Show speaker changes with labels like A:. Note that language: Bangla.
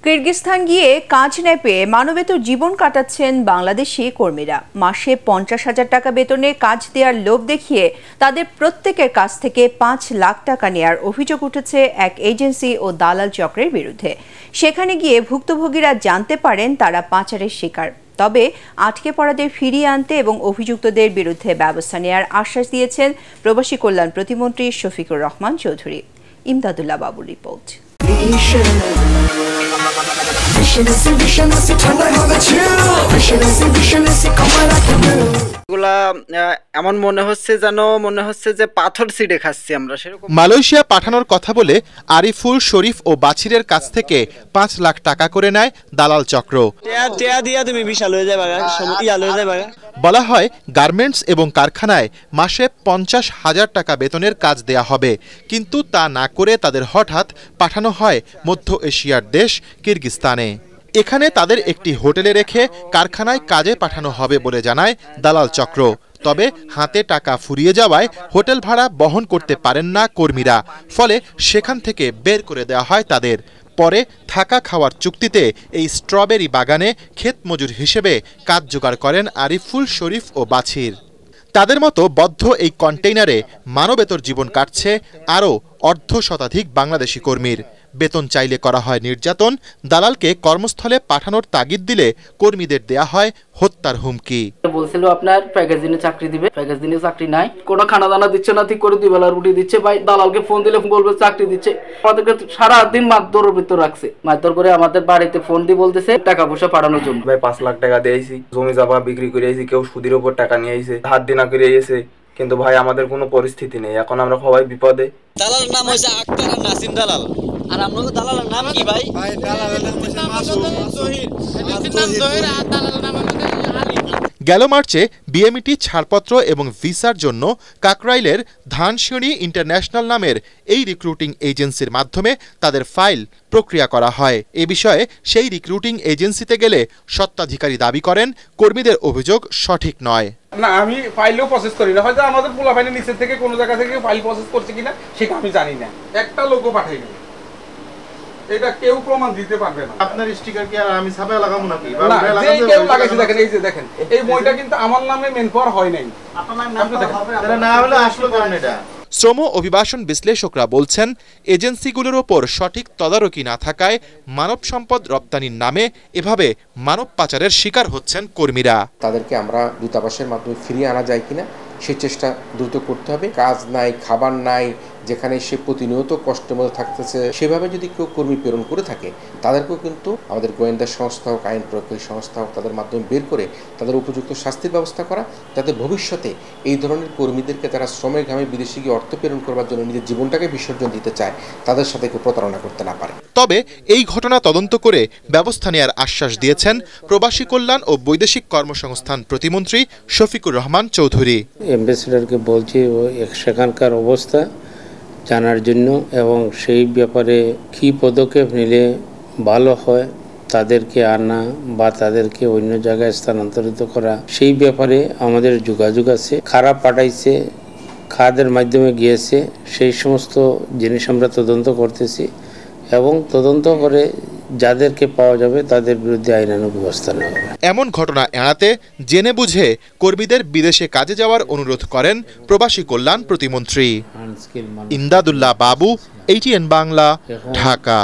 A: কিরগিজস্তান গিয়ে কাজ না পেয়ে মানবেতর জীবন কাটাচ্ছেন বাংলাদেশি কর্মীরা। মাসে 50,000 টাকা বেতনে কাজ দেওয়ার লোভ দেখিয়ে তাদের প্রত্যেকের কাছ থেকে 5 লাখ টাকা নেয়ার অভিযোগ উঠেছে এক এজেন্সি ও দালাল চক্রের বিরুদ্ধে। সেখানে গিয়ে ভুক্তভোগীরা জানতে পারেন তারা পাচারের শিকার। তবে আটকে পড়াদের ফিরিয়ে আনতে এবং অভিযুক্তদের বিরুদ্ধে ব্যবস্থা নেওয়ার আশ্বাস দিয়েছেন প্রবাসী কল্যাণ প্রতিমন্ত্রী শফিকুর রহমান চৌধুরী। ইমদাদুল্লাহ বাবুর রিপোর্ট।
B: এমন মনে হচ্ছে যে পাথর ছিঁড়ে খাচ্ছি আমরা।
C: মালয়েশিয়া পাঠানোর কথা বলে আরিফুল, শরীফ ও বাছিরের কাছ থেকে 5 লাখ টাকা করে নেয় দালাল চক্র। বলা হয় গার্মেন্টস এবং কারখানায় মাসে 50,000 টাকা বেতনের কাজ দেয়া হবে, কিন্তু তা না করে তাদের হঠাৎ পাঠানো হয় মধ্য এশিয়ার দেশ কিরগিজস্তানে। এখানে তাদের একটি হোটেলে রেখে কারখানায় কাজে পাঠানো হবে বলে জানায় দালাল চক্র। তবে হাতে টাকা ফুরিয়ে যাওয়ায় হোটেল ভাড়া বহন করতে পারেন না কর্মীরা, ফলে সেখান থেকে বের করে দেওয়া হয় তাদের। পরে থাকা খাওয়ার চুক্তিতে এই স্ট্রবেরি বাগানে ক্ষেত মজুর হিসেবে কাজ জোগাড় করেন আরিফুল, শরীফ ও বাছির। তাদের মতো বদ্ধ এই কন্টেইনারে মানবেতর জীবন কাটছে আরও 1/2 বাংলাদেশি কর্মীর। বেতন চাইলে করা হয় নির্যাতন, দালালকে কর্মস্থলে পাঠানোর তাগিদ দিলে কর্মীদের দেয়া হয় হত্যার হুমকি।
D: বলছিল আপনার প্যাকেজিনে চাকরি দিবে, প্যাকেজিনে চাকরি নাই, কোনো খানা দানা দিচ্ছে না, ঠিক করে 2 বেলা রুটি দিচ্ছে। ভাই দালালকে ফোন দিলে বলবে চাকরি দিচ্ছে। আমাদেরকে সারাদিন মারধরের ভিতর রাখছে, মারধর করে আমাদের বাড়িতে ফোন দিয়ে বলতেছে টাকা পয়সা পাঠানোর জন্য।
E: ভাই 5 লাখ টাকা দিয়েছি, জমি জায়গা বিক্রি করে আইছি, কেউ সুদের উপর টাকা নিয়ে আইছে, হাত দিনা করে আইছে, কিন্তু ভাই আমাদের কোনো পরিস্থিতি নেই, এখন আমরা সবাই বিপদে।
F: দালালের নাম হইছে আক্তার আর নাসিম দালাল। আর আপনাদের দালালের নাম কি ভাই? ভাই দালালের নাম হইছে মাসুদ জহির। আর দালালের নাম হইছে আলী।
C: গেল মার্চে বিএমইটি ছাড়পত্র এবং ভিসার জন্য কাকরাইলের ধানসিঁড়ি ইন্টারন্যাশনাল নামের এই রিক্রুটিং এজেন্সির মাধ্যমে তাদের ফাইল প্রক্রিয়া করা হয়। এ বিষয়ে সেই রিক্রুটিং এজেন্সিতে গেলে স্বত্বাধিকারী দাবি করেন কর্মীদের অভিযোগ সঠিক নয়।
G: না, আমি ফাইলও প্রসেস করি না, হয়তো আমাদের পোলা ফাইলের নিচে থেকে কোনো জায়গা থেকে ফাইল প্রসেস করছে কিনা সেটা আমি জানি না। একটা লোকও পাঠাইনি, এটা কেউ প্রমাণ দিতে পারবে না।
H: আপনার স্টিকার কি আর আমি ছাপায় লাগাবো নাকি?
G: না, যে কেউ লাগাইছে দেখেন, এই যে দেখেন, এই বইটা কিন্তু আমার নামে মেন পাওয়ার হয় নাই।
H: আপনার নাম হবে না হলে আসলো কেন এটা?
C: শ্রম অভিবাসন বিশ্লেষকরা বলছেন, এজেন্সিগুলোর ওপর সঠিক তদারকি না থাকায় মানব সম্পদ রপ্তানির নামে এভাবে মানব পাচারের শিকার হচ্ছেন কর্মীরা।
I: তাদেরকে আমরা দূতাবাসের মাধ্যমে ফিরিয়ে আনা যায় কিনা সে চেষ্টা দ্রুত করতে হবে। কাজ নাই, খাবার নাই, যেখানে সে প্রতিনিয়ত কষ্টের মধ্যে থাকতেছে, সেভাবে যদি কেউ কর্মী প্রেরণ করে থাকে তাদেরকেও কিন্তু আমাদের গোয়েন্দা সংস্থা হোক, আইন প্রয়োগকারী সংস্থা হোক, তাদের মাধ্যমে বের করে তাদের উপযুক্ত শাস্তির ব্যবস্থা করা, যাতে ভবিষ্যতে এই ধরনের কর্মীদেরকে যারা শ্রমের ঘামে বিদেশে গিয়ে অর্থ প্রেরণ করবার জন্য নিজের জীবনটাকে বিসর্জন দিতে চায় তাদের সাথে কেউ প্রতারণা করতে না পারে।
C: তবে এই ঘটনা তদন্ত করে ব্যবস্থা নেওয়ার আশ্বাস দিয়েছেন প্রবাসী কল্যাণ ও বৈদেশিক কর্মসংস্থান প্রতিমন্ত্রী শফিকুর রহমান চৌধুরী।
J: অ্যাম্বাসেডরকে বলছি সেখানকার অবস্থা জানার জন্য এবং সেই ব্যাপারে কী পদক্ষেপ নিলে ভালো হয়, তাদেরকে আনা বা তাদেরকে অন্য জায়গায় স্থানান্তরিত করা, সেই ব্যাপারে আমাদের যোগাযোগ আছে। খারাপ পাঠাইছে, খাদের মাধ্যমে গিয়েছে, সেই সমস্ত জিনিস আমরা তদন্ত করতেছি এবং তদন্ত করে যাদেরকে পাওয়া যাবে তাদের বিরুদ্ধে আইনানুগ ব্যবস্থা নেওয়া হবে।
C: এমন ঘটনা এড়াতে জেনে বুঝে কর্মীদের বিদেশে কাজে যাওয়ার অনুরোধ করেন প্রবাসী কল্যাণ প্রতিমন্ত্রী। ইমদাদুল্লাহ বাবু, ATN বাংলা, ঢাকা।